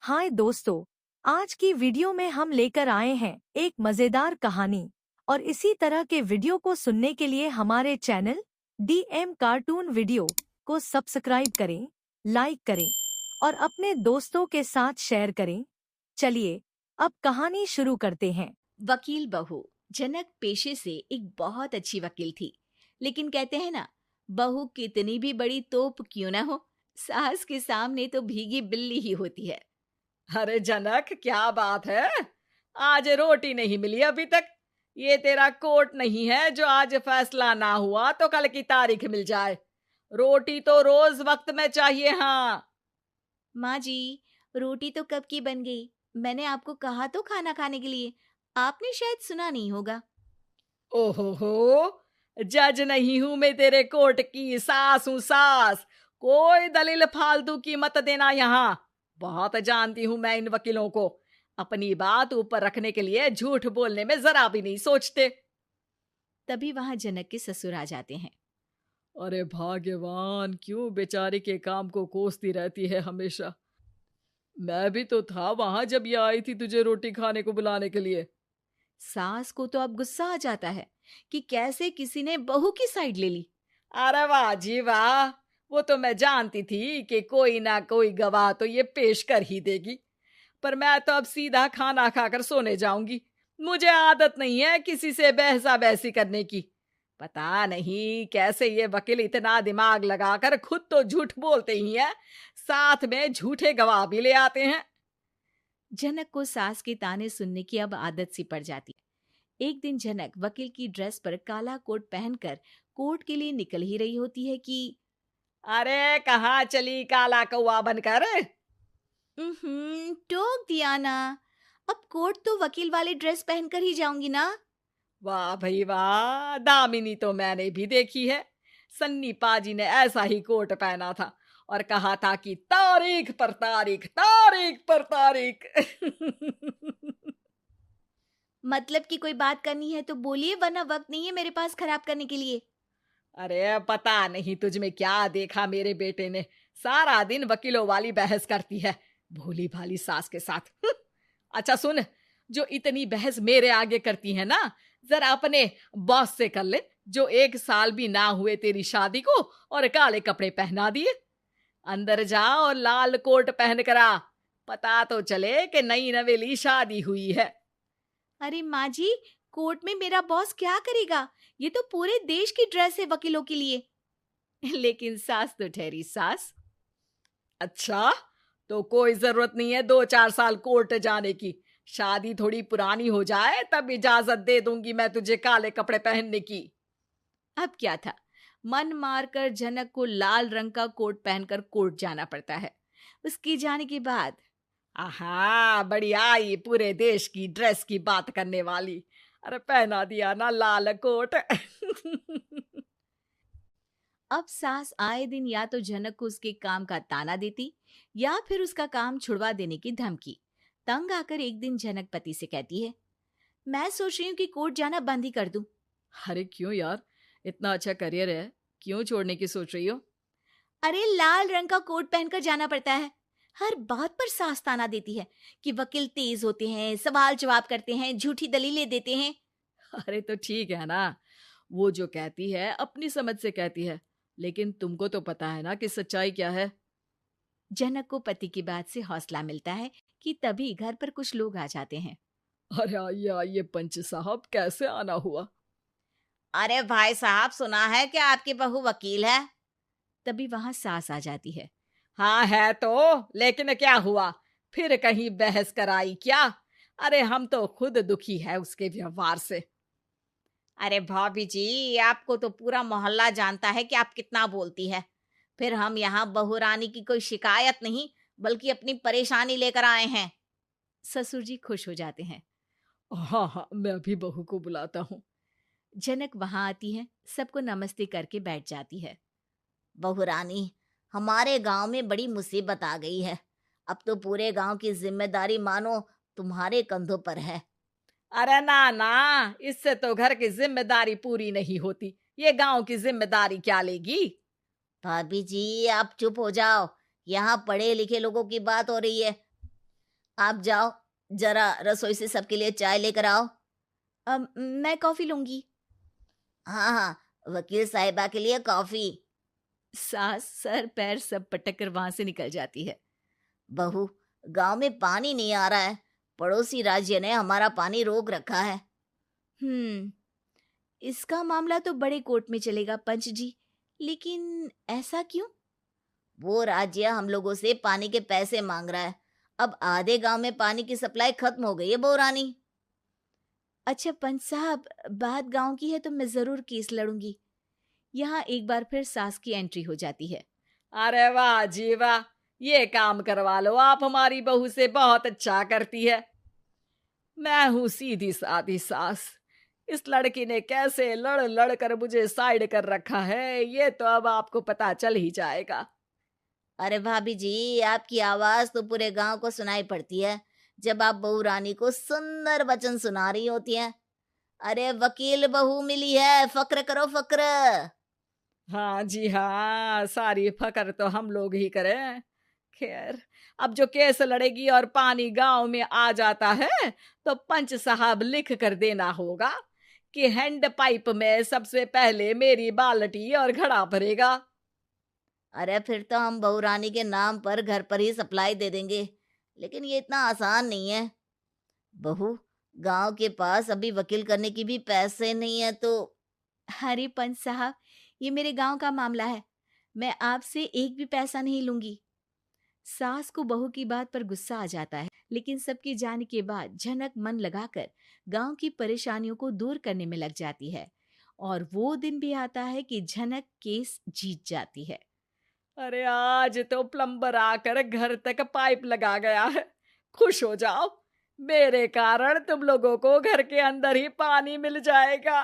हाय दोस्तों, आज की वीडियो में हम लेकर आए हैं एक मजेदार कहानी। और इसी तरह के वीडियो को सुनने के लिए हमारे चैनल DM कार्टून वीडियो को सब्सक्राइब करें, लाइक करें और अपने दोस्तों के साथ शेयर करें। चलिए अब कहानी शुरू करते हैं। वकील बहू। जनक पेशे से एक बहुत अच्छी वकील थी, लेकिन कहते हैं ना, बहू कितनी भी बड़ी तोप क्यों ना हो, सास के सामने तो भीगी बिल्ली ही होती है। अरे जनक, क्या बात है। आज रोटी नहीं मिली अभी तक। ये तेरा कोर्ट नहीं है जो आज फैसला ना हुआ तो कल की तारीख मिल जाए। रोटी तो रोज वक्त में चाहिए। हाँ। माँ जी, रोटी तो कब की बन गई। मैंने आपको कहा तो खाना खाने के लिए, आपने शायद सुना नहीं होगा। ओहो हो, जज नहीं हूं मैं तेरे कोर्ट की, सास हूं सास। कोई दलील फालतू की मत देना यहाँ। बहुत जानती हूं मैं इन वकीलों को। अपनी बात ऊपर रखने के लिए झूठ बोलने में जरा भी नहीं सोचते। तभी वहां जनक के ससुर आ जाते हैं। अरे भाग्यवान, क्यों बेचारी के काम को कोसती रहती है हमेशा। मैं भी तो था वहां जब ये आई थी तुझे रोटी खाने को बुलाने के लिए। सास को तो अब गुस्सा आ जाता है कि कैसे किसी ने बहू की साइड ले ली। अरे वाह जी वाह। वो तो मैं जानती थी कि कोई ना कोई गवाह तो ये पेश कर ही देगी। पर मैं तो अब सीधा खाना खाकर सोने जाऊंगी। मुझे आदत नहीं है किसी से बहसा बहसी करने की। पता नहीं कैसे ये वकील इतना दिमाग लगाकर खुद तो झूठ बोलते ही हैं, साथ में झूठे गवाह भी ले आते हैं। जनक को सास के ताने सुनने की अब आदत सी पड़ जाती है। एक दिन जनक वकील की ड्रेस पर काला कोट पहनकर कोर्ट के लिए निकल ही रही होती है कि अरे कहाँ चली काला कौवा बनकर। टोक दिया ना। अब कोर्ट तो वकील वाली ड्रेस पहनकर ही जाऊंगी ना। वाह भाई वाह, दामिनी तो मैंने भी देखी है। सन्नी पाजी ने ऐसा ही कोट पहना था और कहा था कि तारीख पर तारीख, तारीख पर तारीख। मतलब कि कोई बात करनी है तो बोलिए, वरना वक्त नहीं है मेरे पास खराब करने के लिए। अरे पता नहीं तुझ में क्या देखा मेरे बेटे ने। सारा दिन वकीलों वाली बहस करती है, भोली भाली सास के साथ। अच्छा सुन, जो इतनी बहस मेरे आगे करती है ना, जरा अपने बॉस से कर ले, जो 1 साल भी ना हुए तेरी शादी को और काले कपड़े पहना दिए। अंदर जा और लाल कोट पहन कर आ, पता तो चले कि नई नवेली शादी हुई है। अरे माँ जी, कोर्ट में मेरा बॉस क्या करेगा? ये तो पूरे देश की ड्रेस है वकीलों के लिए। लेकिन सास तो ठहरी सास। अच्छा, तो कोई जरूरत नहीं है 2-4 साल कोर्ट जाने की। शादी थोड़ी पुरानी हो जाए तब इजाजत दे दूंगी मैं तुझे काले कपड़े पहनने की। अब क्या था, मन मारकर जनक को लाल रंग का कोट पहनकर कोर्ट जाना पड़ता है। उसके जाने के बाद आहा, बढ़िया, ये पूरे देश की ड्रेस की बात करने वाली। अरे पहना दिया ना लाल कोट। अब सास आए दिन या तो जनक को उसके काम का ताना देती या फिर उसका काम छुड़वा देने की धमकी। तंग आकर एक दिन जनक पति से कहती है, मैं सोच रही हूँ कि कोर्ट जाना बंद ही कर दूं। अरे क्यों यार, इतना अच्छा करियर है, क्यों छोड़ने की सोच रही हो? अरे लाल रंग का कोट पहनकर जाना पड़ता है। हर बात पर सास ताना देती है कि वकील तेज होते हैं, सवाल जवाब करते हैं, झूठी दलीलें देते हैं। अरे तो ठीक है ना, वो जो कहती है अपनी समझ से कहती है, लेकिन तुमको तो पता है ना कि सच्चाई क्या है। जनक को पति की बात से हौसला मिलता है कि तभी घर पर कुछ लोग आ जाते हैं। अरे आइए पंच साहब, कैसे आना हुआ? अरे भाई साहब, सुना है कि आपकी बहू वकील है। तभी वहां सास आ जाती है। हाँ है तो, लेकिन क्या हुआ? फिर कहीं बहस कराई क्या? अरे हम तो खुद दुखी है उसके व्यवहार से। अरे भाभी जी, आपको तो पूरा मोहल्ला जानता है कि आप कितना बोलती है। फिर हम यहाँ बहू रानी की कोई शिकायत नहीं, बल्कि अपनी परेशानी लेकर आए हैं। ससुर जी खुश हो जाते हैं। हाँ हाँ, मैं भी बहू को बुलाता हूँ। जनक वहां आती है, सबको नमस्ते करके बैठ जाती है। बहू रानी, हमारे गांव में बड़ी मुसीबत आ गई है। अब तो पूरे गांव की जिम्मेदारी मानो तुम्हारे कंधों पर है। अरे ना ना, इससे तो घर की जिम्मेदारी पूरी नहीं होती। ये गांव की जिम्मेदारी क्या लेगी? भाभी जी, आप चुप हो जाओ। यहाँ पढ़े लिखे लोगों की बात हो रही है। आप जाओ, जरा रसोई से सबके लिए चाय लेकर आओ। मैं कॉफी लूंगी। हाँ हाँ, वकील साहिबा के लिए कॉफी। सास सर पैर सब पटक कर वहां से निकल जाती है। बहू, गांव में पानी नहीं आ रहा है। पड़ोसी राज्य ने हमारा पानी रोक रखा है। इसका मामला तो बड़े कोर्ट में चलेगा पंच जी, लेकिन ऐसा क्यों? वो राज्य हम लोगों से पानी के पैसे मांग रहा है। अब आधे गांव में पानी की सप्लाई खत्म हो गई है बहुरानी। अच्छा पंच साहब, बात गांव की है तो मैं जरूर केस लड़ूंगी। यहाँ एक बार फिर सास की एंट्री हो जाती है। अरे वाह जी वाह, ये काम करवा लो, आप हमारी बहू से बहुत अच्छा करती है। मैं हूं सीधी सादी सास। इस लड़की ने कैसे लड़ लड़ कर मुझे साइड कर रखा है, ये तो अब आपको पता चल ही जाएगा। अरे भाभी जी, आपकी आवाज तो पूरे गांव को सुनाई पड़ती है जब आप बहू रानी को सुंदर वचन सुना रही होती हैं। अरे वकील बहू मिली है, फक्र करो फक्र। हाँ जी हाँ, सारी फकर तो हम लोग ही करें। खैर, अब जो केस लड़ेगी और पानी गांव में आ जाता है तो पंच साहब लिख कर देना होगा कि हैंड पाइप में सबसे पहले मेरी बाल्टी और घड़ा भरेगा। अरे फिर तो हम बहू रानी के नाम पर घर पर ही सप्लाई दे देंगे, लेकिन ये इतना आसान नहीं है। बहू, गांव के पास अभी वकील करने की भी पैसे नहीं है तो। अरे पंच साहब, ये मेरे गांव का मामला है, मैं आपसे एक भी पैसा नहीं लूंगी। सास को बहू की बात पर गुस्सा आ जाता है, लेकिन सबके जाने के बाद झनक मन लगाकर गांव की परेशानियों को दूर करने में लग जाती है। और वो दिन भी आता है कि झनक केस जीत जाती है। अरे आज तो प्लम्बर आकर घर तक पाइप लगा गया है। खुश हो जाओ, मेरे कारण तुम लोगों को घर के अंदर ही पानी मिल जाएगा।